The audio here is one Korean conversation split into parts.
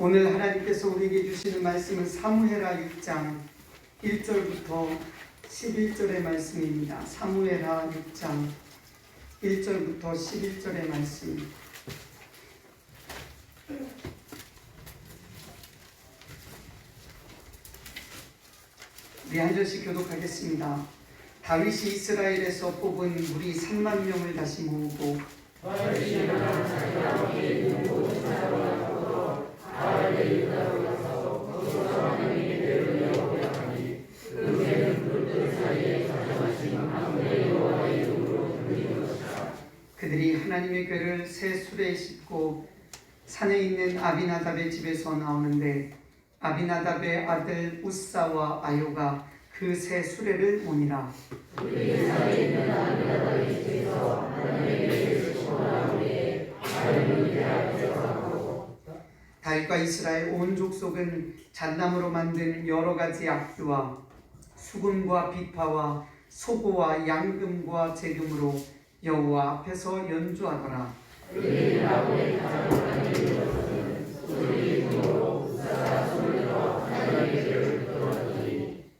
오늘 하나님께서 우리에게 주시는 말씀은 사무엘하 6장 1절부터 11절의 말씀입니다. 사무엘하 6장 1절부터 11절의 말씀. 우리 한 절씩 교독하겠습니다. 다윗이 이스라엘에서 뽑은 무리 3만 명을 다시 모으고 그들이 하나님의 궤를 새 수레에 싣고 산에 있는 아비나답의 집에서 나오는데 아비나답의 아들 우사와 아요가 그 새 수레를 모니라. 다윗과 이스라엘 온 족속은 잣나무로 만든 여러 가지 악기와 수금과 비파와 소고와 양금과 제금으로 여호와 앞에서 연주하더라.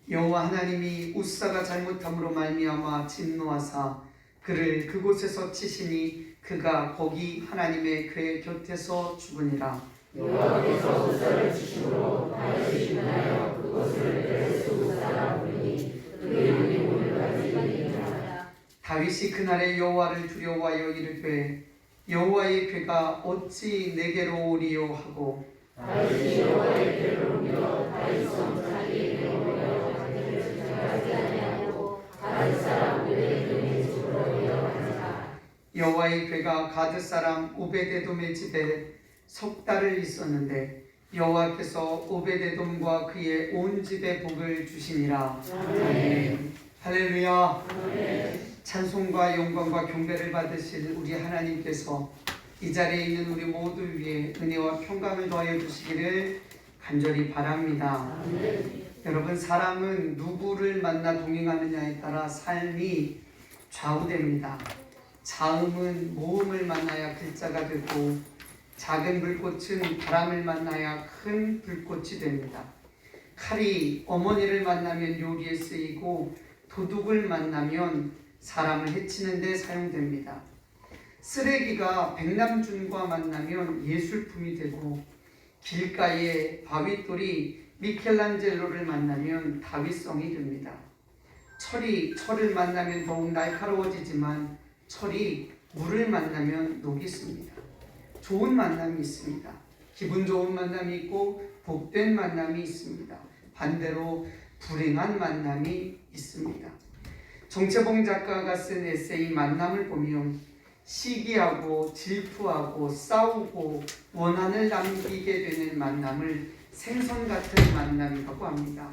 여호와 하나님이 우사가 잘못함으로 말미암아 진노하사 그를 그곳에서 치시니 그가 거기 하나님의 궤 곁에서 죽으니라. 여호와께서 우사를 치심으로 다윗이 인하여 그것을 베레스 우사라 부르니 그의 이름이 오늘까지 있느니라. 다윗이 그날에 여호와를 두려워하여 이르되 여호와의 궤가 어찌 내게로 오리요 하고 다윗이 여호와의 궤를 옮겨 다윗 성 자기의 궤로 가지 아니하고 가드 사람 오베데돔의 집으로 이어가니라. 여호와의 궤가 가드 사람 오베데돔의 집에 석 달을 있었는데 여호와께서 오베데돔과 그의 온 집에 복을 주시니라. 아멘. 할렐루야. 아멘. 찬송과 영광과 경배를 받으실 우리 하나님께서 이 자리에 있는 우리 모두 위에 은혜와 평강을 더하여 주시기를 간절히 바랍니다. 아멘. 여러분, 사람은 누구를 만나 동행하느냐에 따라 삶이 좌우됩니다. 자음은 모음을 만나야 글자가 되고 작은 불꽃은 바람을 만나야 큰 불꽃이 됩니다. 칼이 어머니를 만나면 요리에 쓰이고 도둑을 만나면 사람을 해치는 데 사용됩니다. 쓰레기가 백남준과 만나면 예술품이 되고 길가에 바위돌이 미켈란젤로를 만나면 다윗성이 됩니다. 철이 철을 만나면 더욱 날카로워지지만 철이 물을 만나면 녹이 씁니다. 좋은 만남이 있습니다. 기분 좋은 만남이 있고 복된 만남이 있습니다. 반대로 불행한 만남이 있습니다. 정채봉 작가가 쓴 에세이 만남을 보면 시기하고 질투하고 싸우고 원한을 남기게 되는 만남을 생선 같은 만남이라고 합니다.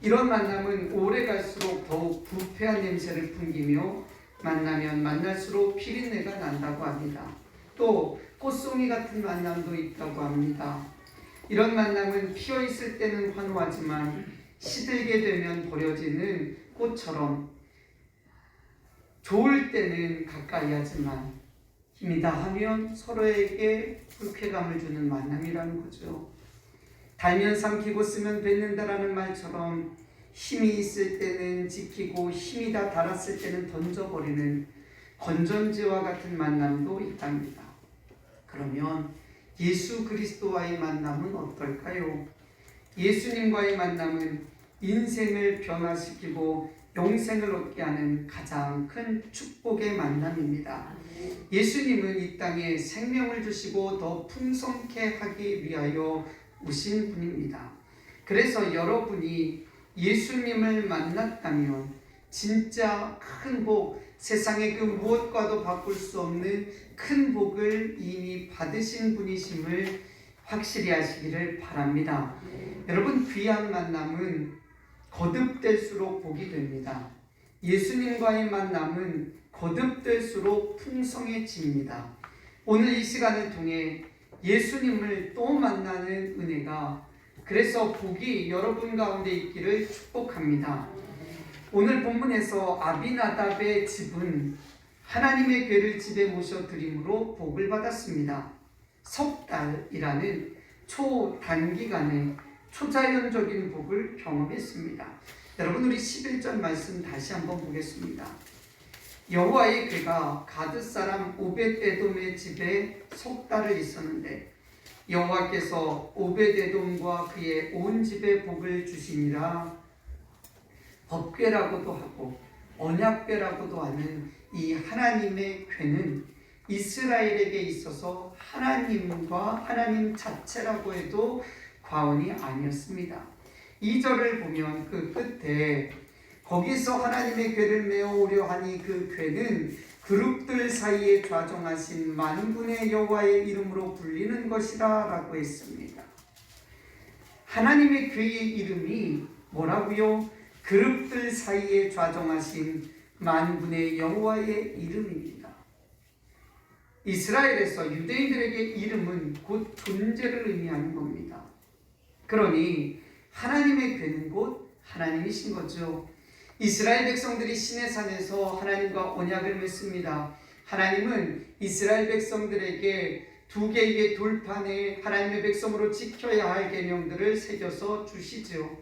이런 만남은 오래 갈수록 더욱 부패한 냄새를 풍기며 만나면 만날수록 피린내가 난다고 합니다. 또 꽃송이 같은 만남도 있다고 합니다. 이런 만남은 피어있을 때는 환호하지만 시들게 되면 버려지는 꽃처럼 좋을 때는 가까이 하지만 힘이 다하면 서로에게 불쾌감을 주는 만남이라는 거죠. 달면 삼키고 쓰면 뱉는다라는 말처럼 힘이 있을 때는 지키고 힘이 다 닳았을 때는 던져버리는 건전지와 같은 만남도 있답니다. 그러면 예수 그리스도와의 만남은 어떨까요? 예수님과의 만남은 인생을 변화시키고 영생을 얻게 하는 가장 큰 축복의 만남입니다. 예수님은 이 땅에 생명을 주시고 더 풍성케 하기 위하여 오신 분입니다. 그래서 여러분이 예수님을 만났다면 진짜 큰 복, 세상의 그 무엇과도 바꿀 수 없는 큰 복을 이미 받으신 분이심을 확실히 하시기를 바랍니다. 여러분, 귀한 만남은 거듭될수록 복이 됩니다. 예수님과의 만남은 거듭될수록 풍성해집니다. 오늘 이 시간을 통해 예수님을 또 만나는 은혜가, 그래서 복이 여러분 가운데 있기를 축복합니다. 오늘 본문에서 아비나답의 집은 하나님의 궤를 집에 모셔 드림으로 복을 받았습니다. 석 달이라는 초단기간에 초자연적인 복을 경험했습니다. 여러분, 우리 11절 말씀 다시 한번 보겠습니다. 여호와의 괴가 가드 사람 오벳에돔의 집에 석 달을 있었는데 여호와께서 오벳에돔과 그의 온 집에 복을 주시니라. 법궤라고도 하고 언약궤라고도 하는 이 하나님의 궤는 이스라엘에게 있어서 하나님과 하나님 자체라고 해도 과언이 아니었습니다. 2절을 보면 그 끝에 거기서 하나님의 궤를 메어오려 하니 그 궤는 그룹들 사이에 좌정하신 만군의 여호와의 이름으로 불리는 것이라 라고 했습니다. 하나님의 궤의 이름이 뭐라고요? 그룹들 사이에 좌정하신 만군의 여호와의 이름입니다. 이스라엘에서 유대인들에게 이름은 곧 존재를 의미하는 겁니다. 그러니 하나님의 궤는 곧 하나님이신 거죠. 이스라엘 백성들이 시내산에서 하나님과 언약을 맺습니다. 하나님은 이스라엘 백성들에게 2개의 돌판에 하나님의 백성으로 지켜야 할 계명들을 새겨서 주시죠.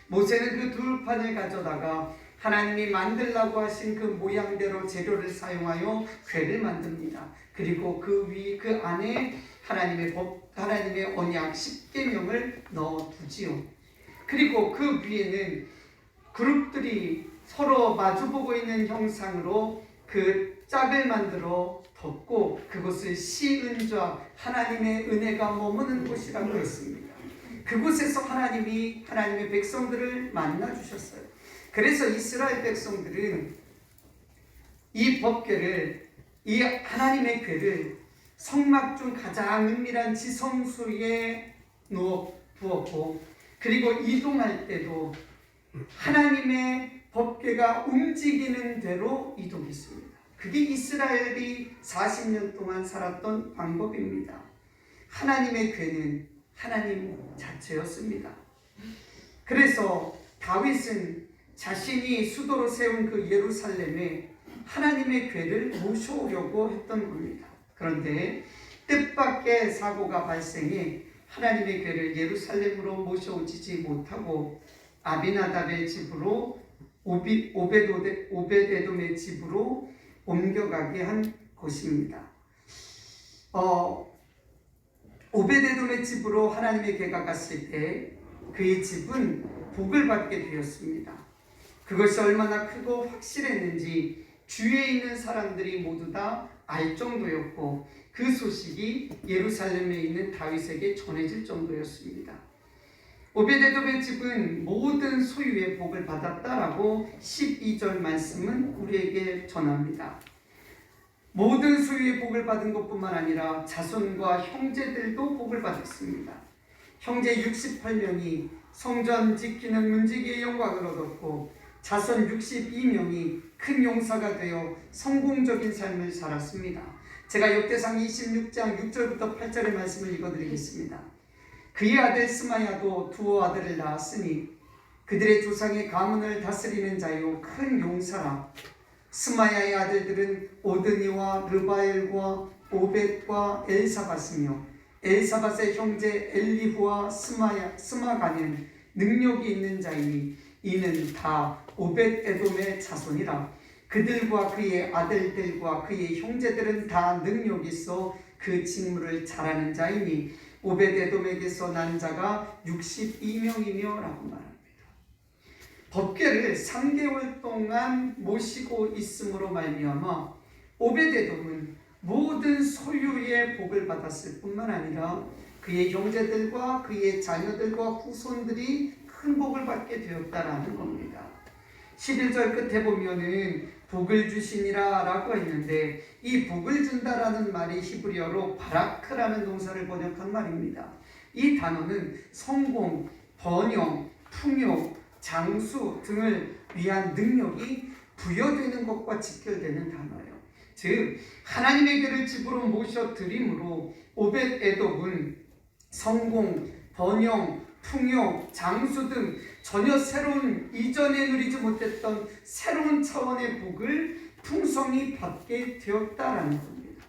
모세는 그 돌판을 가져다가 하나님이 만들라고 하신 그 모양대로 재료를 사용하여 궤를 만듭니다. 그리고 그 안에 하나님의 법, 하나님의 언약 10계명을 넣어 두지요. 그리고 그 위에는 그룹들이 서로 마주보고 있는 형상으로 그 짝을 만들어 덮고 그곳을 시은좌, 하나님의 은혜가 머무는 곳이라고 했습니다. 그곳에서 하나님이 하나님의 백성들을 만나 주셨어요. 그래서 이스라엘 백성들은 이 법궤를, 이 하나님의 궤를 성막 중 가장 은밀한 지성소에 부었고, 그리고 이동할 때도 하나님의 법궤가 움직이는 대로 이동했습니다. 그게 이스라엘이 40년 동안 살았던 방법입니다. 하나님의 궤는 하나님 자체였습니다. 그래서 다윗은 자신이 수도로 세운 그 예루살렘에 하나님의 궤를 모셔오려고 했던 겁니다. 그런데 뜻밖의 사고가 발생해 하나님의 궤를 예루살렘으로 모셔오지 못하고 아비나답의 집으로 오벳에돔의 집으로 옮겨가게 한 것입니다. 오벳에돔의 집으로 하나님의 궤가 갔을 때 그의 집은 복을 받게 되었습니다. 그것이 얼마나 크고 확실했는지 주위에 있는 사람들이 모두 다 알 정도였고 그 소식이 예루살렘에 있는 다윗에게 전해질 정도였습니다. 오벳에돔의 집은 모든 소유의 복을 받았다라고 12절 말씀은 우리에게 전합니다. 모든 소유의 복을 받은 것뿐만 아니라 자손과 형제들도 복을 받았습니다. 형제 68명이 성전 지키는 문지기의 영광을 얻었고 자손 62명이 큰 용사가 되어 성공적인 삶을 살았습니다. 제가 역대상 26장 6절부터 8절의 말씀을 읽어드리겠습니다. 그의 아들 스마야도 두 아들을 낳았으니 그들의 조상의 가문을 다스리는 자요 큰 용사라. 스마야의 아들들은 오드니와 르바엘과 오벳과 엘사밧이며 엘사밧의 형제 엘리후와 스마가는 능력이 있는 자이니 이는 다 오벳에돔의 자손이라. 그들과 그의 아들들과 그의 형제들은 다 능력이 있어 그 직무를 잘하는 자이니 오벳에돔에게서 난 자가 62명이며 라고 말합니다. 법궤를 3개월 동안 모시고 있음으로 말미암아 오벳에돔은 모든 소유의 복을 받았을 뿐만 아니라 그의 형제들과 그의 자녀들과 후손들이 큰 복을 받게 되었다라는 겁니다. 11절 끝에 보면은 복을 주시니라 라고 했는데 이 복을 준다라는 말이 히브리어로 바라크라는 동사를 번역한 말입니다. 이 단어는 성공, 번영, 풍요, 장수 등을 위한 능력이 부여되는 것과 직결되는 단어예요. 즉 하나님의 궤를 집으로 모셔드림으로 오벳에돔은 성공, 번영, 풍요, 장수 등 전혀 새로운 이전에 누리지 못했던 새로운 차원의 복을 풍성히 받게 되었다라는 겁니다.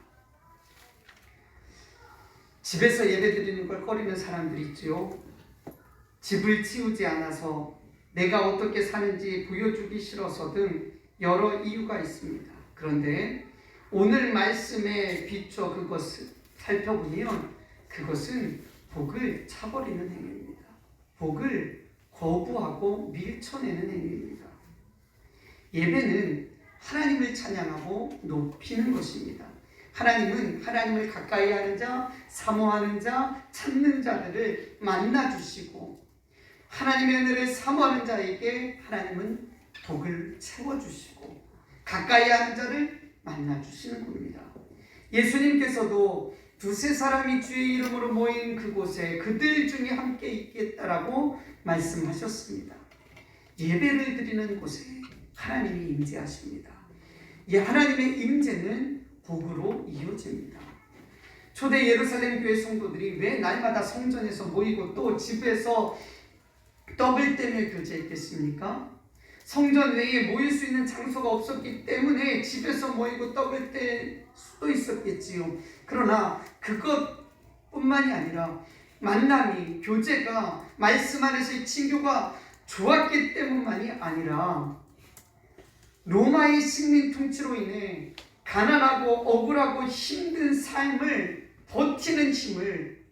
집에서 예배드리는 걸 꺼리는 사람들이 있지요. 집을 치우지 않아서 내가 어떻게 사는지 보여주기 싫어서 등 여러 이유가 있습니다. 그런데 오늘 말씀에 비춰 그것을 살펴보면 그것은 복을 차버리는 행위입니다. 복을 거부하고 밀쳐내는 행위입니다. 예배는 하나님을 찬양하고 높이는 것입니다. 하나님은 하나님을 가까이 하는 자, 사모하는 자, 찾는 자들을 만나주시고 하나님의 은혜를 사모하는 자에게 하나님은 복을 채워주시고 가까이 하는 자를 만나주시는 겁니다. 예수님께서도 두세 사람이 주의 이름으로 모인 그곳에 그들 중에 함께 있겠다라고 말씀하셨습니다. 예배를 드리는 곳에 하나님이 임재하십니다. 이 하나님의 임재는 복으로 이어집니다. 초대 예루살렘 교회 성도들이 왜 날마다 성전에서 모이고 또 집에서 떡을 떼며 교제했겠습니까? 성전 외에 모일 수 있는 장소가 없었기 때문에 집에서 모이고 떡을 뗄 수도 있었겠지요. 그러나 그것뿐만이 아니라 만남이, 교제가, 말씀 안에서의 친교가 좋았기 때문만이 아니라 로마의 식민 통치로 인해 가난하고 억울하고 힘든 삶을 버티는 힘을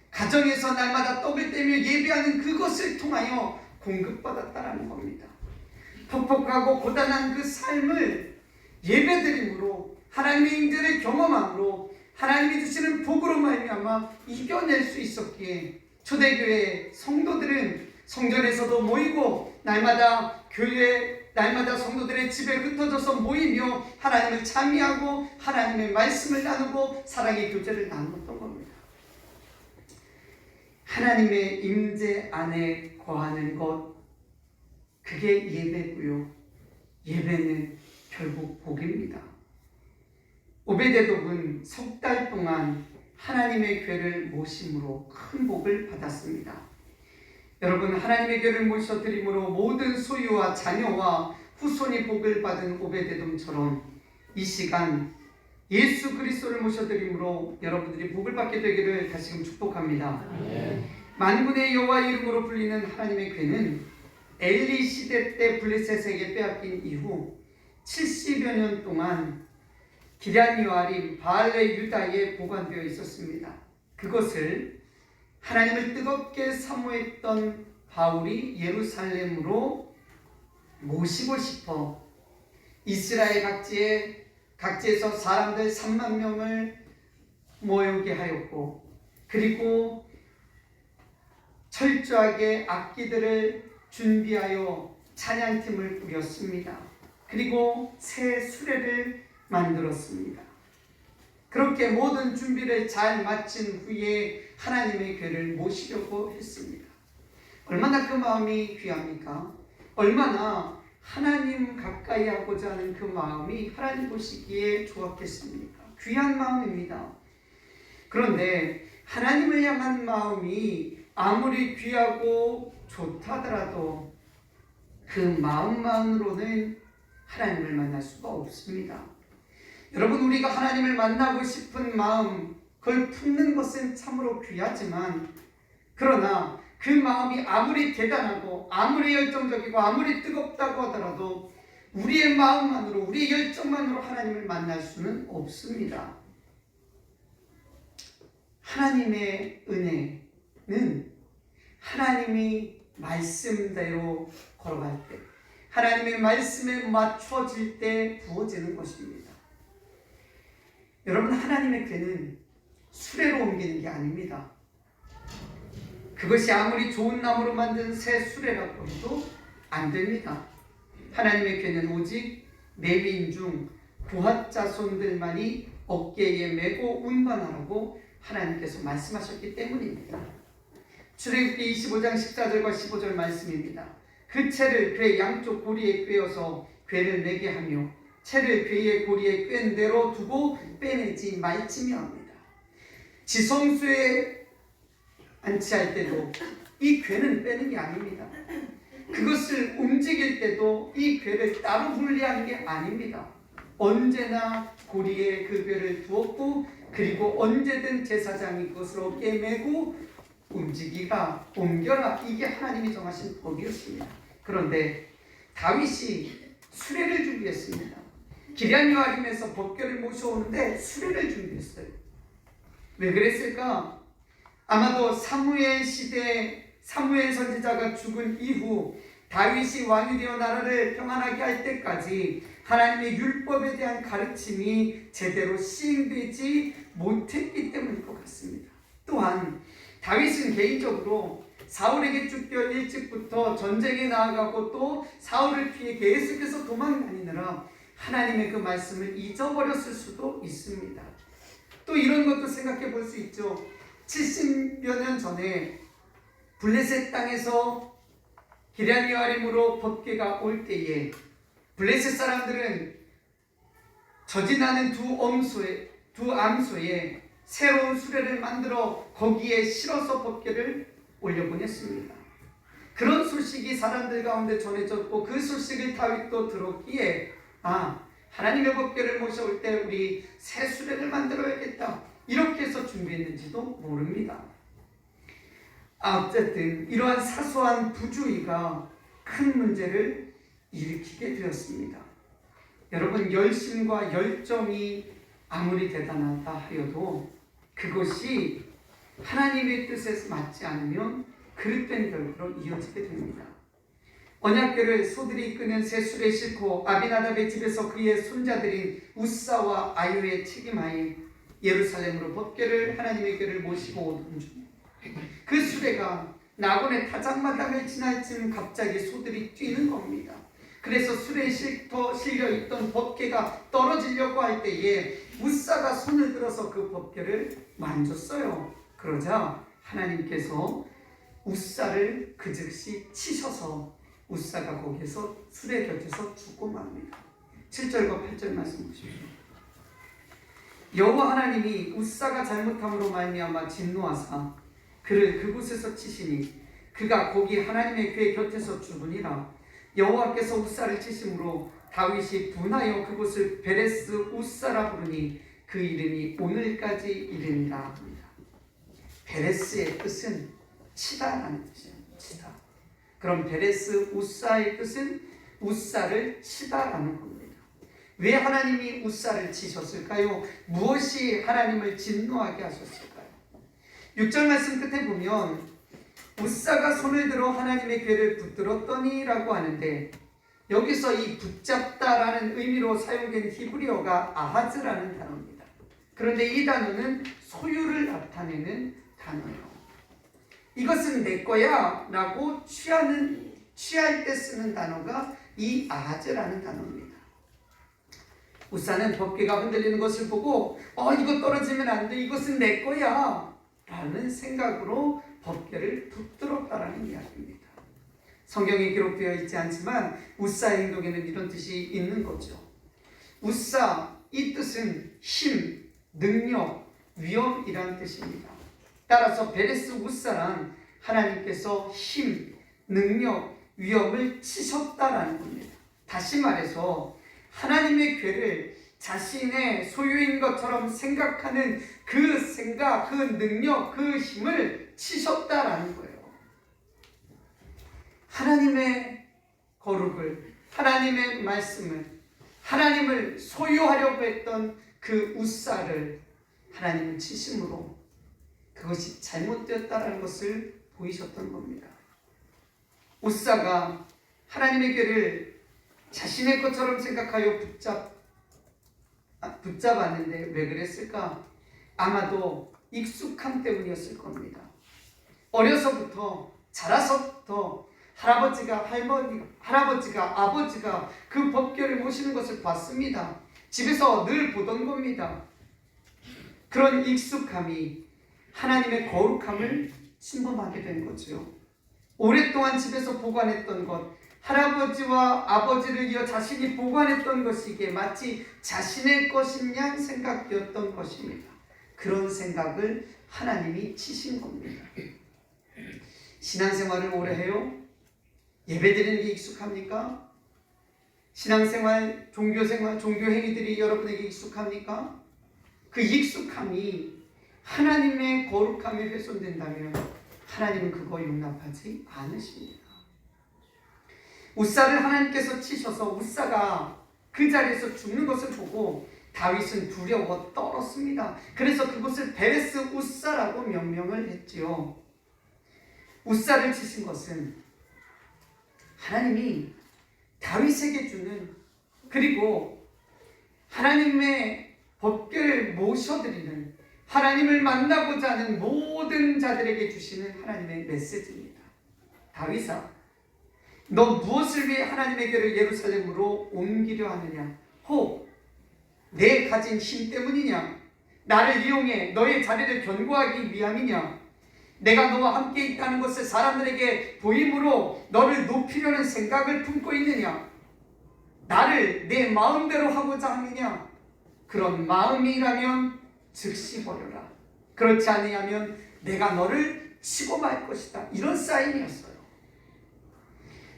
가정에서 날마다 떡을 떼며 예배하는 그것을 통하여 공급받았다라는 겁니다. 퍽퍽하고 고단한 그 삶을 예배드림으로 하나님의 임재를 경험함으로 하나님이 주시는 복으로 말미암아 이겨낼 수 있었기에 초대교회 성도들은 성전에서도 모이고 날마다 성도들의 집에 흩어져서 모이며 하나님을 찬미하고 하나님의 말씀을 나누고 사랑의 교제를 나누었던 겁니다. 하나님의 임재 안에 거하는 것, 그게 예배고요. 예배는 결국 복입니다. 오베데돔은 석 달 동안 하나님의 궤를 모심으로 큰 복을 받았습니다. 여러분, 하나님의 궤를 모셔드림으로 모든 소유와 자녀와 후손이 복을 받은 오베데돔처럼 이 시간 예수 그리스도를 모셔드림으로 여러분들이 복을 받게 되기를 다시금 축복합니다. 만군의 여호와 이름으로 불리는 하나님의 궤는 엘리 시대 때 블레셋에게 빼앗긴 이후 70여 년 동안 기럇 여아림 바알레 유다에 보관되어 있었습니다. 그것을 하나님을 뜨겁게 사모했던 바울이 예루살렘으로 모시고 싶어 이스라엘 각지에서 사람들 3만 명을 모이게 하였고, 그리고 철저하게 악기들을 준비하여 찬양팀을 꾸렸습니다. 그리고 새 수레를 만들었습니다. 그렇게 모든 준비를 잘 마친 후에 하나님의 궤를 모시려고 했습니다. 얼마나 그 마음이 귀합니까? 얼마나 하나님 가까이 하고자 하는 그 마음이 하나님 보시기에 좋았겠습니까? 귀한 마음입니다. 그런데 하나님을 향한 마음이 아무리 귀하고 좋다더라도 그 마음만으로는 하나님을 만날 수가 없습니다. 여러분, 우리가 하나님을 만나고 싶은 마음, 그걸 품는 것은 참으로 귀하지만, 그러나 그 마음이 아무리 대단하고 아무리 열정적이고 아무리 뜨겁다고 하더라도 우리의 마음만으로, 우리의 열정만으로 하나님을 만날 수는 없습니다. 하나님의 은혜는 하나님이 말씀대로 걸어갈 때, 하나님의 말씀에 맞춰질 때 부어지는 것입니다. 여러분, 하나님의 궤는 수레로 옮기는 게 아닙니다. 그것이 아무리 좋은 나무로 만든 새 수레라고 해도 안 됩니다. 하나님의 궤는 오직 레위인 중 고핫 자손들만이 어깨에 메고 운반하라고 하나님께서 말씀하셨기 때문입니다. 출애굽기 25장 14절과 15절 말씀입니다. 그 채를 궤 양쪽 고리에 꿰어서 궤를 매게 하며 채를 궤의 고리에 꿰은 대로 두고 빼내지 말지며 합니다. 지성소에 안치할 때도 이 궤는 빼는 게 아닙니다. 그것을 움직일 때도 이 궤를 따로 분리하는 게 아닙니다. 언제나 고리에 그 뼈를 두었고 그리고 언제든 제사장이 그것을 어깨에 메고 움직이라 옮겨라. 이게 하나님이 정하신 법이었습니다. 그런데 다윗이 수레를 준비했습니다. 기럇여아림에서 법궤를 모셔오는데 수레를 준비했어요. 왜 그랬을까? 아마도 사무엘 시대 사무엘 선지자가 죽은 이후 다윗이 왕이 되어 나라를 평안하게 할 때까지 하나님의 율법에 대한 가르침이 제대로 시행되지 못했기 때문일 것 같습니다. 또한 다윗은 개인적으로 사울에게 쫓겨 일찍부터 전쟁에 나아가고 또 사울을 피해 계속해서 도망다니느라 하나님의 그 말씀을 잊어버렸을 수도 있습니다. 또 이런 것도 생각해 볼 수 있죠. 70여 년 전에 블레셋 땅에서 기럇여아림으로 법궤가 올 때에 블레셋 사람들은 저지나는 두 암소에 새로운 수레를 만들어 거기에 실어서 법궤를 올려보냈습니다. 그런 소식이 사람들 가운데 전해졌고 그 소식을 다윗도 들었기에 하나님의 법궤를 모셔올 때 우리 새 수레를 만들어야겠다 이렇게 해서 준비했는지도 모릅니다. 어쨌든 이러한 사소한 부주의가 큰 문제를 일으키게 되었습니다. 여러분, 열심과 열정이 아무리 대단하다 하여도 그것이 하나님의 뜻에 맞지 않으면 그릇된 결과로 이어지게 됩니다. 언약궤를 소들이 이끄는 새 수레에 싣고 아비나답의 집에서 그의 손자들인 우사와 아요의 책임하에 예루살렘으로 법궤를 하나님의 궤를 모시고 오던 중 그 수레가 나곤의 타작마당을 지날 즈음 갑자기 소들이 뛰는 겁니다. 그래서 수레에 실려있던 법궤가 떨어지려고 할 때에 우사가 손을 들어서 그 법궤를 만졌어요. 그러자 하나님께서 우사를 그 즉시 치셔서 우사가 거기에서 수레 곁에서 죽고 맙니다. 7절과 8절 말씀 보십시오. 여호와 하나님이 우사가 잘못함으로 말미암아 진노하사 그를 그곳에서 치시니 그가 거기 하나님의 궤 곁에서 죽으니라. 여호와께서 우사를 치심으로 다윗이 분하여 그곳을 베레스 우사라 부르니 그 이름이 오늘까지 이르니라 합니다. 베레스의 뜻은 치다라는 뜻이에요. 치다. 그럼 베레스 우사의 뜻은 우사를 치다라는 겁니다. 왜 하나님이 우사를 치셨을까요? 무엇이 하나님을 진노하게 하셨을까요? 6절 말씀 끝에 보면 우사가 손을 들어 하나님의 궤를 붙들었더니 라고 하는데 여기서 이 붙잡다라는 의미로 사용된 히브리어가 아하즈라는 단어입니다. 그런데 이 단어는 소유를 나타내는 단어예요. 이것은 내 거야 라고 취할 때 쓰는 단어가 이 아하즈라는 단어입니다. 우사는 법궤가 흔들리는 것을 보고 이거 떨어지면 안 돼, 이것은 내 거야 라는 생각으로 법궤를 붙들었다라는 이야기입니다. 성경에 기록되어 있지 않지만 우사의 행동에는 이런 뜻이 있는 거죠. 우사, 이 뜻은 힘, 능력, 위엄이라는 뜻입니다. 따라서 베레스 우사란 하나님께서 힘, 능력, 위엄을 치셨다라는 겁니다. 다시 말해서 하나님의 궤를 자신의 소유인 것처럼 생각하는 그 생각, 그 능력, 그 힘을 치셨다라는 거예요. 하나님의 거룩을, 하나님의 말씀을, 하나님을 소유하려고 했던 그 우사를 하나님은 치심으로 그것이 잘못되었다는 것을 보이셨던 겁니다. 우사가 하나님의 궤를 자신의 것처럼 생각하여 붙잡았는데 왜 그랬을까? 아마도 익숙함 때문이었을 겁니다. 어려서부터, 자라서부터 할아버지가 아버지가 그 법궤를 모시는 것을 봤습니다. 집에서 늘 보던 겁니다. 그런 익숙함이 하나님의 거룩함을 침범하게 된 거죠. 오랫동안 집에서 보관했던 것, 할아버지와 아버지를 이어 자신이 보관했던 것이기에 마치 자신의 것인 양 생각되었던 것입니다. 그런 생각을 하나님이 치신 겁니다. 신앙생활을 오래 해요? 예배드리는 게 익숙합니까? 신앙생활, 종교생활, 종교 행위들이 여러분에게 익숙합니까? 그 익숙함이 하나님의 거룩함에 훼손된다면 하나님은 그거 용납하지 않으십니다. 웃사를 하나님께서 치셔서 웃사가 그 자리에서 죽는 것을 보고 다윗은 두려워 떨었습니다. 그래서 그곳을 베레스 웃사라고 명명을 했지요. 웃사를 치신 것은 하나님이 다윗에게 주는, 그리고 하나님의 법궤를 모셔드리는, 하나님을 만나고자 하는 모든 자들에게 주시는 하나님의 메시지입니다. 다윗아, 너 무엇을 위해 하나님의 궤를 예루살렘으로 옮기려 하느냐? 혹 내 가진 힘 때문이냐? 나를 이용해 너의 자리를 견고하기 위함이냐? 내가 너와 함께 있다는 것을 사람들에게 보임으로 너를 높이려는 생각을 품고 있느냐? 나를 내 마음대로 하고자 하느냐? 그런 마음이라면 즉시 버려라. 그렇지 아니하면 내가 너를 치고 말 것이다. 이런 사인이었어요.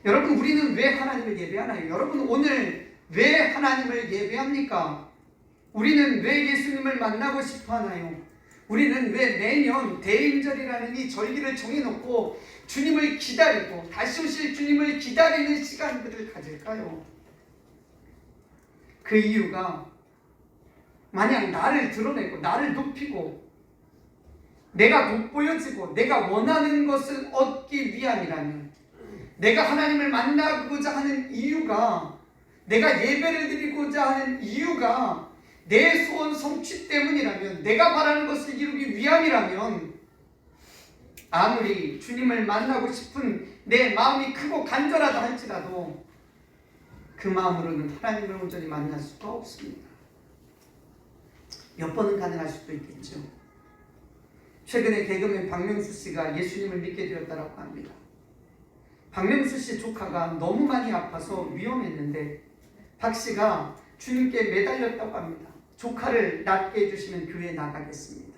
여러분, 우리는 왜 하나님을 예배하나요? 여러분, 오늘 왜 하나님을 예배합니까? 우리는 왜 예수님을 만나고 싶어 하나요? 우리는 왜 매년 대임절이라는 이 절기를 정해놓고 주님을 기다리고 다시 오실 주님을 기다리는 시간들을 가질까요? 그 이유가 만약 나를 드러내고 나를 높이고 내가 돋보여지고 내가 원하는 것을 얻기 위함이라면, 내가 하나님을 만나고자 하는 이유가, 내가 예배를 드리고자 하는 이유가 내 소원 성취 때문이라면, 내가 바라는 것을 이루기 위함이라면, 아무리 주님을 만나고 싶은 내 마음이 크고 간절하다 할지라도 그 마음으로는 하나님을 온전히 만날 수가 없습니다. 몇 번은 가능할 수도 있겠죠. 최근에 개그맨 박명수 씨가 예수님을 믿게 되었다고 합니다. 박명수 씨 조카가 너무 많이 아파서 위험했는데 박 씨가 주님께 매달렸다고 합니다. 조카를 낫게 해주시면 교회에 나가겠습니다.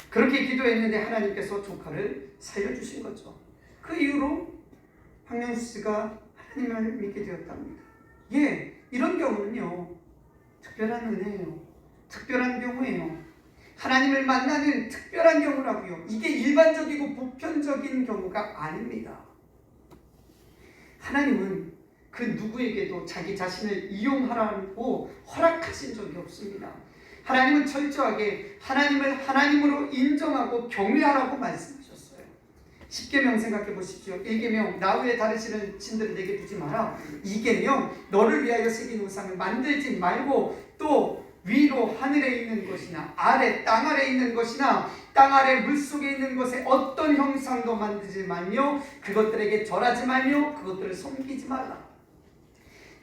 그렇게 기도했는데 하나님께서 조카를 살려주신 거죠. 그 이후로 박명수 씨가 하나님을 믿게 되었답니다. 이런 경우는요, 특별한 은혜예요. 특별한 경우예요. 하나님을 만나는 특별한 경우라고요. 이게 일반적이고 보편적인 경우가 아닙니다. 하나님은 그 누구에게도 자기 자신을 이용하라고 허락하신 적이 없습니다. 하나님은 철저하게 하나님을 하나님으로 인정하고 경외하라고 말씀하셨어요. 10계명 생각해 보십시오. 1계명 나 외에 다르시는 신들을 내게 두지 마라. 2계명 너를 위하여 새긴 우상을 만들지 말고, 또 위로 하늘에 있는 것이나 아래 땅 아래 있는 것이나 땅 아래 물속에 있는 것에 어떤 형상도 만들지 말며 그것들에게 절하지 말며 그것들을 섬기지 말라.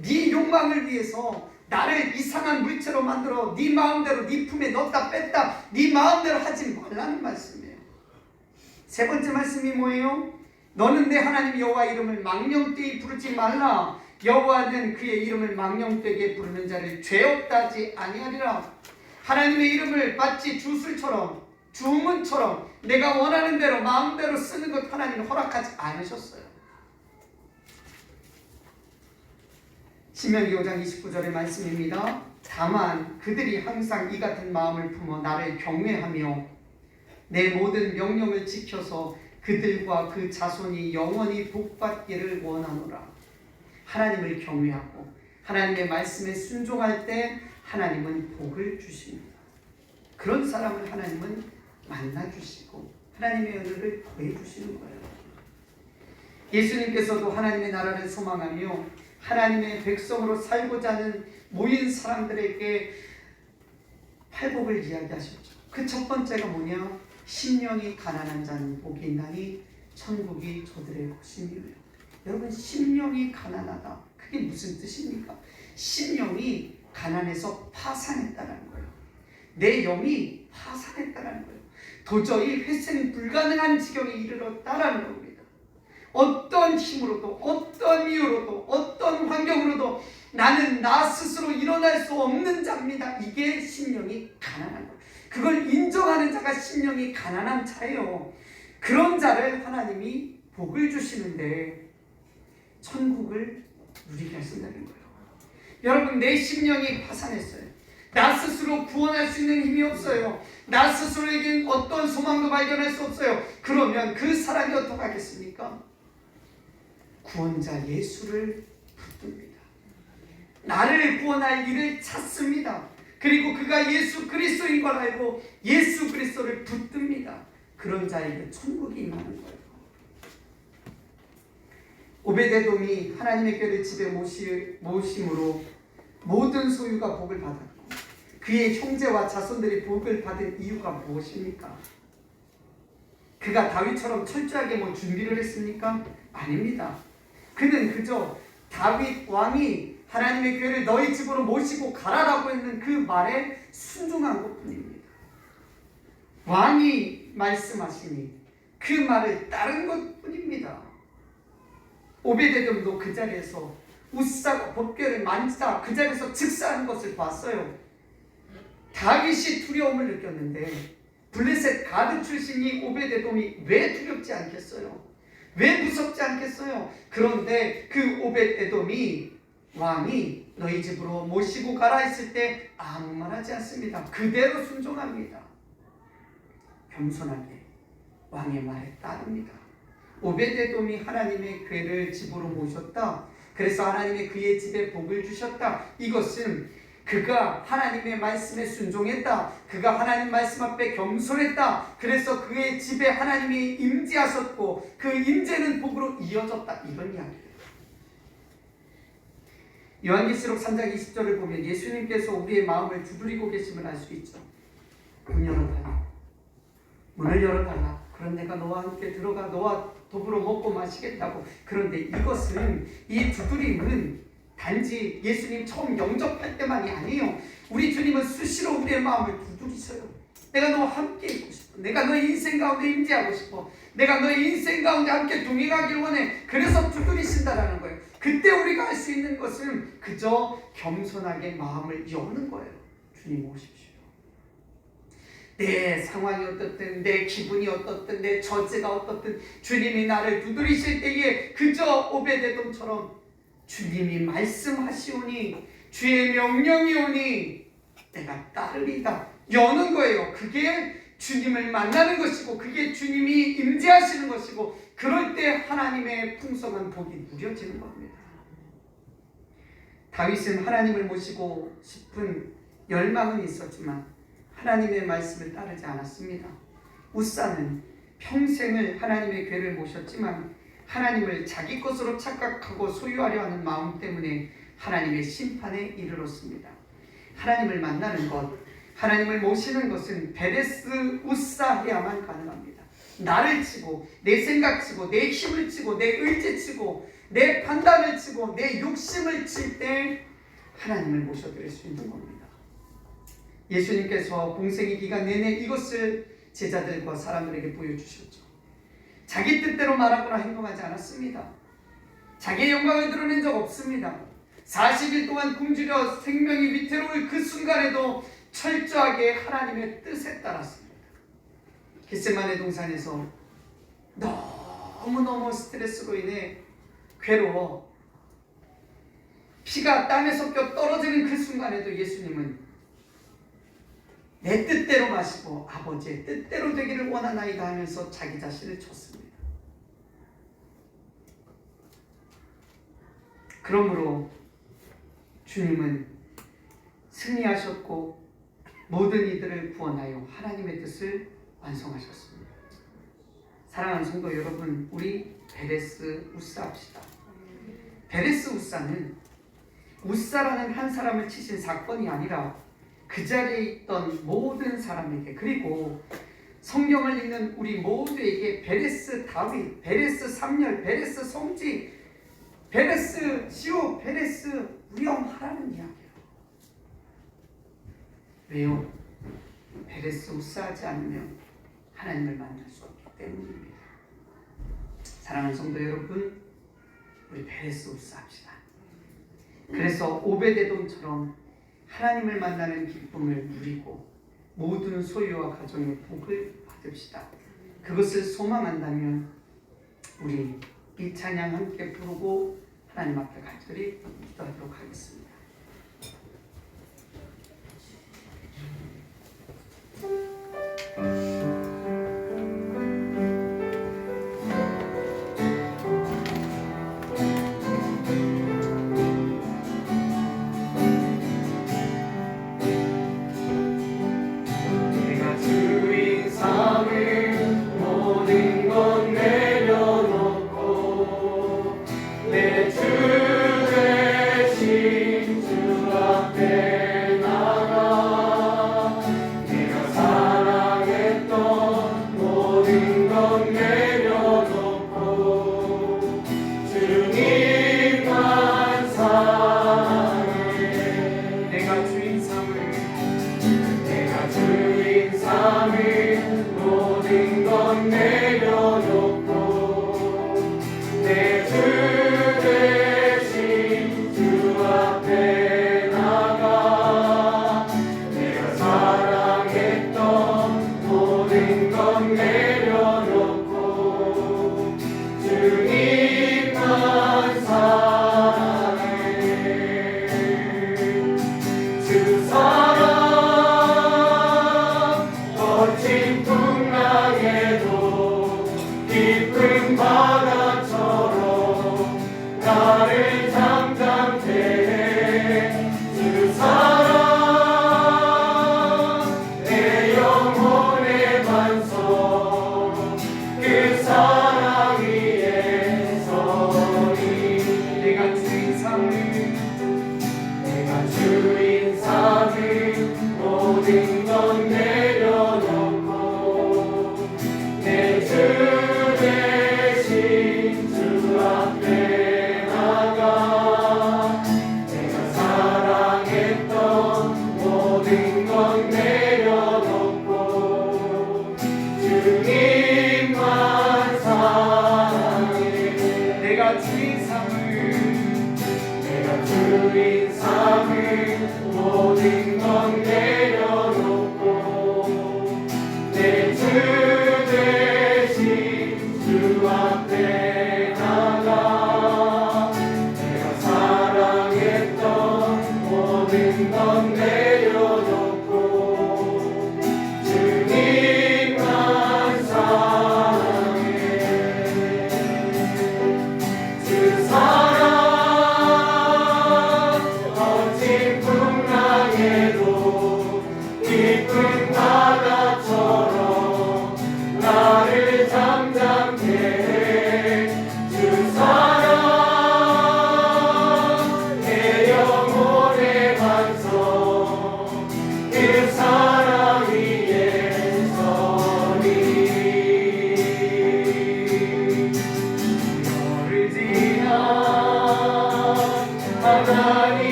네 욕망을 위해서 나를 이상한 물체로 만들어 네 마음대로 네 품에 넣었다 뺐다 네 마음대로 하지 말라는 말씀이에요. 세 번째 말씀이 뭐예요? 너는 내 하나님 여호와 이름을 망령되이 부르지 말라. 여호와는 그의 이름을 망령되게 부르는 자를 죄 없다 하지 아니하리라. 하나님의 이름을 마치 주술처럼 주문처럼 내가 원하는 대로 마음대로 쓰는 것 하나님은 허락하지 않으셨어요. 신명기 5장 29절의 말씀입니다. 다만 그들이 항상 이 같은 마음을 품어 나를 경외하며 내 모든 명령을 지켜서 그들과 그 자손이 영원히 복받기를 원하노라. 하나님을 경외하고 하나님의 말씀에 순종할 때 하나님은 복을 주십니다. 그런 사람을 하나님은 만나주시고 하나님의 은혜를 더해주시는 거예요. 예수님께서도 하나님의 나라를 소망하며 하나님의 백성으로 살고자 하는 모인 사람들에게 팔복을 이야기하셨죠. 그 첫 번째가 뭐냐? 심령이 가난한 자는 복이 있나니 천국이 저들의 것이니요. 여러분, 심령이 가난하다, 그게 무슨 뜻입니까? 심령이 가난해서 파산했다는 거예요. 내 영이 파산했다는 거예요. 도저히 회생 불가능한 지경에 이르렀다는 겁니다. 어떤 힘으로도 어떤 이유로도 어떤 환경으로도 나는 나 스스로 일어날 수 없는 자입니다. 이게 심령이 가난한 거예요. 그걸 인정하는 자가 심령이 가난한 자예요. 그런 자를 하나님이 복을 주시는데 천국을 누리게 하신다는 거예요. 여러분, 내 심령이 파산했어요. 나 스스로 구원할 수 있는 힘이 없어요. 나 스스로에겐 어떤 소망도 발견할 수 없어요. 그러면 그 사람이 어떻게 하겠습니까? 구원자 예수를 붙듭니다. 나를 구원할 일을 찾습니다. 그리고 그가 예수 그리스도인 걸 알고 예수 그리스도를 붙듭니다. 그런 자에게 천국이 임하는 거예요. 오베데돔이 하나님의 궤를 집에 모심으로 모든 소유가 복을 받았고 그의 형제와 자손들이 복을 받은 이유가 무엇입니까? 그가 다윗처럼 철저하게 준비를 했습니까? 아닙니다. 그는 그저 다윗 왕이 하나님의 궤를 너희 집으로 모시고 가라라고 했는 그 말에 순종한 것뿐입니다. 왕이 말씀하시니 그 말을 따른 것뿐입니다. 오베데돔도 그 자리에서 우사가 법궤를 만지다 그 자리에서 즉사하는 것을 봤어요. 다윗이 두려움을 느꼈는데 블레셋 가드 출신이 오베데돔이 왜 두렵지 않겠어요? 왜 무섭지 않겠어요? 그런데 그 오베데돔이 왕이 너희 집으로 모시고 가라 했을 때 아무 말 하지 않습니다. 그대로 순종합니다. 겸손하게 왕의 말에 따릅니다. 오베데돔이 하나님의 궤를 집으로 모셨다. 그래서 하나님의 그의 집에 복을 주셨다. 이것은 그가 하나님의 말씀에 순종했다. 그가 하나님 말씀 앞에 겸손했다. 그래서 그의 집에 하나님이 임재하셨고 그 임재는 복으로 이어졌다. 이런 이야기예요. 요한계시록 3장 20절을 보면 예수님께서 우리의 마음을 두드리고 계심을 알 수 있죠. 문 열어달라. 문을 열어달라. 그런 내가 너와 함께 들어가 너와 더불어 먹고 마시겠다고. 그런데 이것은 이 두드림은 단지 예수님 처음 영접할 때만이 아니에요. 우리 주님은 수시로 우리의 마음을 두드리셔요. 내가 너와 함께 있고 싶어. 내가 너의 인생 가운데 임재하고 싶어. 내가 너의 인생 가운데 함께 동행하길 원해. 그래서 두드리신다라는 거예요. 그때 우리가 할 수 있는 것은 그저 겸손하게 마음을 여는 거예요. 주님 오십시오. 내 상황이 어떻든 내 기분이 어떻든 내 처지가 어떻든 주님이 나를 두드리실 때에 그저 오베데돔처럼 주님이 말씀하시오니 주의 명령이 오니 내가 따르리다 여는 거예요. 그게 주님을 만나는 것이고 그게 주님이 임재하시는 것이고 그럴 때 하나님의 풍성한 복이 누려지는 겁니다. 다윗은 하나님을 모시고 싶은 열망은 있었지만 하나님의 말씀을 따르지 않았습니다. 우사는 평생을 하나님의 궤를 모셨지만 하나님을 자기 것으로 착각하고 소유하려 하는 마음 때문에 하나님의 심판에 이르렀습니다. 하나님을 만나는 것, 하나님을 모시는 것은 베레스 우사 해야만 가능합니다. 나를 치고 내 생각 치고 내 힘을 치고 내 의지 치고 내 판단을 치고 내 욕심을 칠 때 하나님을 모셔드릴 수 있는 겁니다. 예수님께서 공생의 기간 내내 이것을 제자들과 사람들에게 보여주셨죠. 자기 뜻대로 말하거나 행동하지 않았습니다. 자기의 영광을 드러낸 적 없습니다. 40일 동안 굶주려 생명이 위태로울 그 순간에도 철저하게 하나님의 뜻에 따랐습니다. 겟세마네 동산에서 너무너무 스트레스로 인해 괴로워 피가 땀에 섞여 떨어지는 그 순간에도 예수님은 내 뜻대로 마시고 아버지의 뜻대로 되기를 원하나이다 하면서 자기 자신을 줬습니다. 그러므로 주님은 승리하셨고 모든 이들을 구원하여 하나님의 뜻을 완성하셨습니다. 사랑하는 성도 여러분, 우리 베레스 우사 합시다. 베레스 우사는 우사라는 한 사람을 치신 사건이 아니라 그 자리에 있던 모든 사람에게 그리고 성경을 읽는 우리 모두에게 베레스 다윗, 베레스 삼열, 베레스 성지, 베레스 시오, 베레스 위험하라는 이야기예요. 왜요? 베레스 우사하지 않으면 하나님을 만날 수 없기 때문입니다. 사랑하는 성도 여러분, 우리 베레스 우사합시다. 그래서 오베데돔처럼 하나님을 만나는 기쁨을 누리고 모든 소유와 가정의 복을 받읍시다. 그것을 소망한다면 우리 이 찬양 함께 부르고 하나님 앞에 간절히 기도하도록 하겠습니다.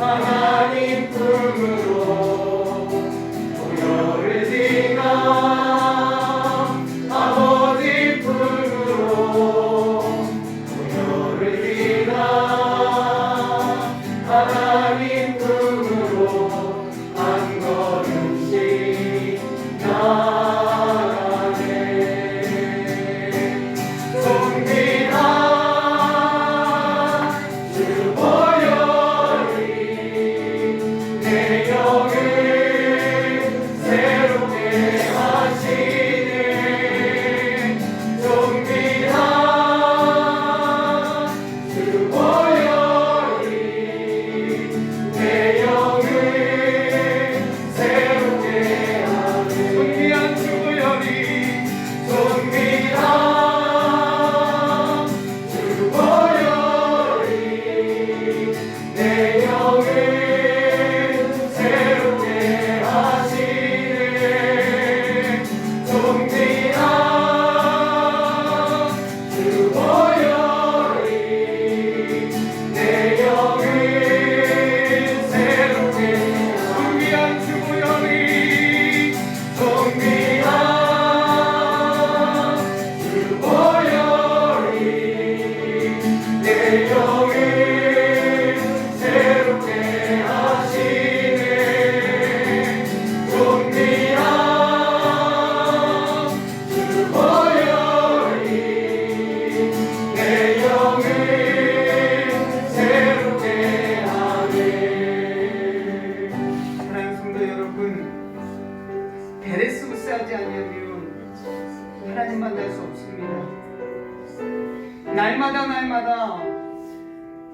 하나님 품으로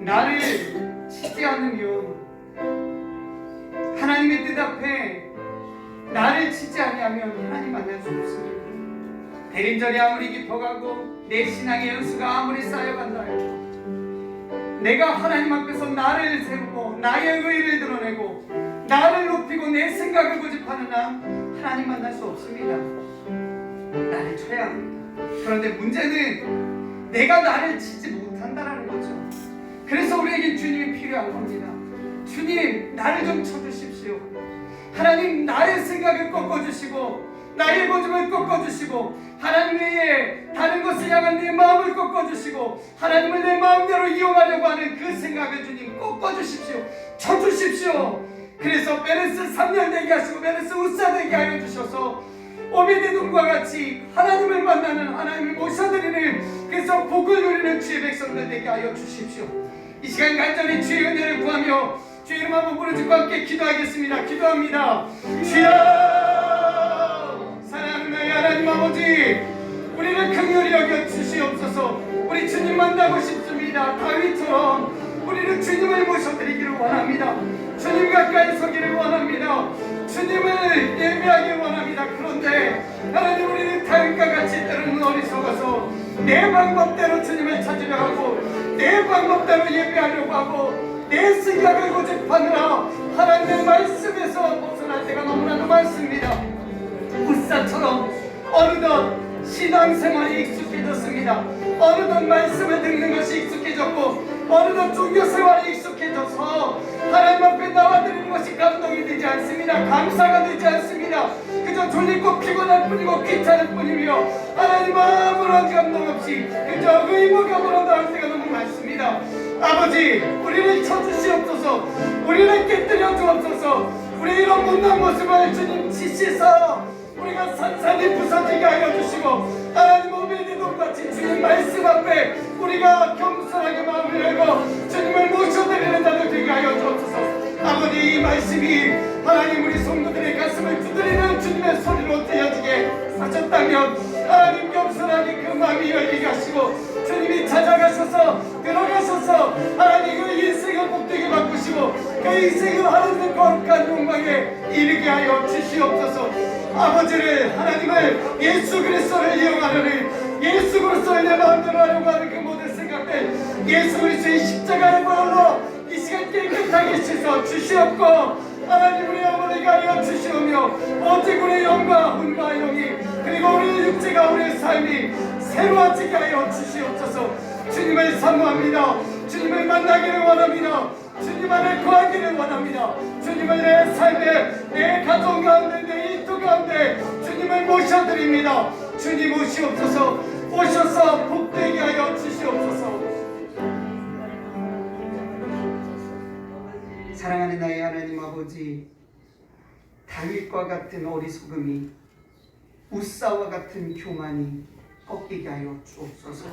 나를 치지 않으면, 하나님의 뜻 앞에 나를 치지 아니하면 하나님 만날 수 없습니다. 대림절이 아무리 깊어가고 내 신앙의 연수가 아무리 쌓여간다 해도 내가 하나님 앞에서 나를 세우고 나의 의의를 드러내고 나를 높이고 내 생각을 고집하는 한 하나님 만날 수 없습니다. 나를 쳐야 합니다. 그런데 문제는 내가 나를 치지 못한다라는 거죠. 그래서 우리에게 주님이 필요한 겁니다. 주님, 나를 좀 쳐주십시오. 하나님, 나의 생각을 꺾어주시고 나의 고집을 꺾어주시고 하나님 외에 다른 것을 향한 내 마음을 꺾어주시고 하나님을 내 마음대로 이용하려고 하는 그 생각을 주님 꺾어주십시오. 쳐주십시오. 그래서 베레스 3년 되게 하시고 베레스 우사 되게 하여 주셔서 오베데돔과 같이 하나님을 만나는, 하나님을 모셔드리는, 그래서 복을 누리는 주의 백성들 되게 하여 주십시오. 이 시간 간절히 주의 은혜를 구하며 주의 이름 한번 부르짖고 함께 기도하겠습니다. 기도합니다. 주여, 사랑하는 나의 하나님 아버지, 우리를 긍휼히 여겨 주시옵소서. 우리 주님 만나고 싶습니다. 다윗처럼 우리는 주님을 모셔드리기를 원합니다. 주님 가까이 서기를 원합니다. 주님을 예배하기를 원합니다. 그런데 하나님, 우리는 다윗과 같이 때로는 어리석어서 내 방법대로 주님을 찾으려 하고 내 방법대로 예배하려고 하고 내 생각을 고집하느라 하나님의 말씀에서 벗어날 때가 너무나도 많습니다. 우사처럼 어느덧 신앙생활이 익숙해졌습니다. 어느덧 말씀을 듣는 것이 익숙해졌고 어느덧 종교생활이 익숙해져서 하나님 앞에 나와드리는 것이 감동이 되지 않습니다. 감사가 되지 않습니다. 그저 졸리고 피곤할 뿐이고 귀찮을 뿐이며 하나님 아무런 감동 없이 그저 의무감으로 나올 때가 너무 많습니다. 아버지, 우리를 쳐주시옵소서. 우리를 깨뜨려 주옵소서. 우리 이런 못난 모습을 주님 치시사 우리가 산산이 부서지게 하여 주시고 하나님 오베데돔같이 주님 말씀 앞에 우리가 겸손하게 마음을 열고 주님을 모셔드리는 자들 되게 하여 주옵소서. 아버지, 이 말씀이 하나님 우리 성도들의 가슴을 두드리는 주님의 소리로 들려지게 하셨다면 하나님 겸손하게 그 마음이 열리게 하시고 주님이 찾아가셔서 들어가셔서 하나님 그 인생을 복되게 바꾸시고 그 인생을 하나님의 거룩한 영광에 이르게 하여 주시옵소서. 아버지를, 하나님을, 예수 그리스도를 이용하려는, 예수 그리스도를 내 마음대로 하려고 하는 그 모든 생각들 예수 그리스도의 십자가의 보혈로 이 시간 깨끗하게 씻어 주시옵고 하나님 우리 어머니가 하여 주시오며 오직 우리의 영과 혼과 영이 그리고 우리의 육체가 우리의 삶이 새로워지게 하여 주시옵소서. 주님을 사모합니다. 주님을 만나기를 원합니다. 주님 안에 거하기를 원합니다. 주님을 내 삶에, 내 가정 가운데, 내 인도 가운데 주님을 모셔드립니다. 주님 오시옵소서. 오셔서 복되게 하여 주시옵소서. 사랑하는 나의 하나님 아버지, 다윗과 같은 어리석음이, 우사와 같은 교만이 꺾이게 하여 주옵소서.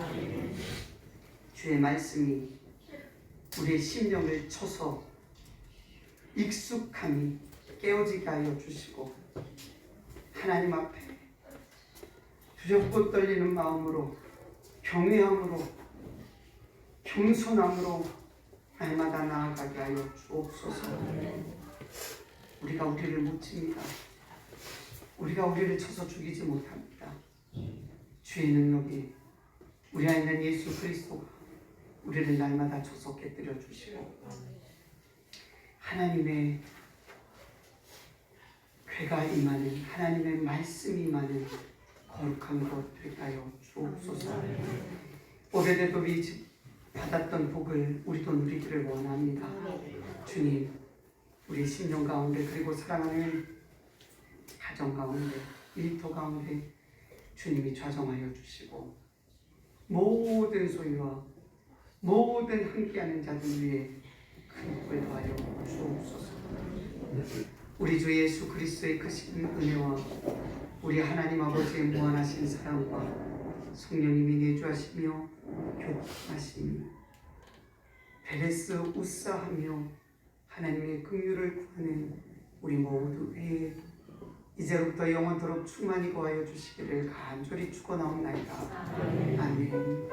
주의 말씀이 우리의 심령을 쳐서 익숙함이 깨어지게 하여 주시고 하나님 앞에 두렵고 떨리는 마음으로, 경외함으로, 겸손함으로 날마다 나아가게 하여 주옵소서. 우리가 우리를 못 칩니다. 우리가 우리를 쳐서 죽이지 못합니다. 주의 능력이 우리 안에 있는 예수 그리스도가 우리를 날마다 쳐서 깨뜨려 주시고 하나님의 괴가 임하는, 하나님의 말씀이 임하는 거룩한 것 되게 하여 주옵소서. 오베데돔이 받았던 복을 우리도 누리기를 원합니다. 주님, 우리 심령 가운데 그리고 사랑하는 가정 가운데, 일터 가운데 주님이 좌정하여 주시고 모든 소유와 모든 함께하는 자들 위해 큰 복을 더하여 주옵소서. 우리 주 예수 그리스도의 크신 은혜와 우리 하나님 아버지의 무한하신 사랑과 성령님이 내주하시며 교통하시며 베레스 우사하며 하나님의 긍휼을 구하는 우리 모두에 이제로부터 영원토록 충만히 거하여 주시기를 간절히 축원하옵나이다. 아멘.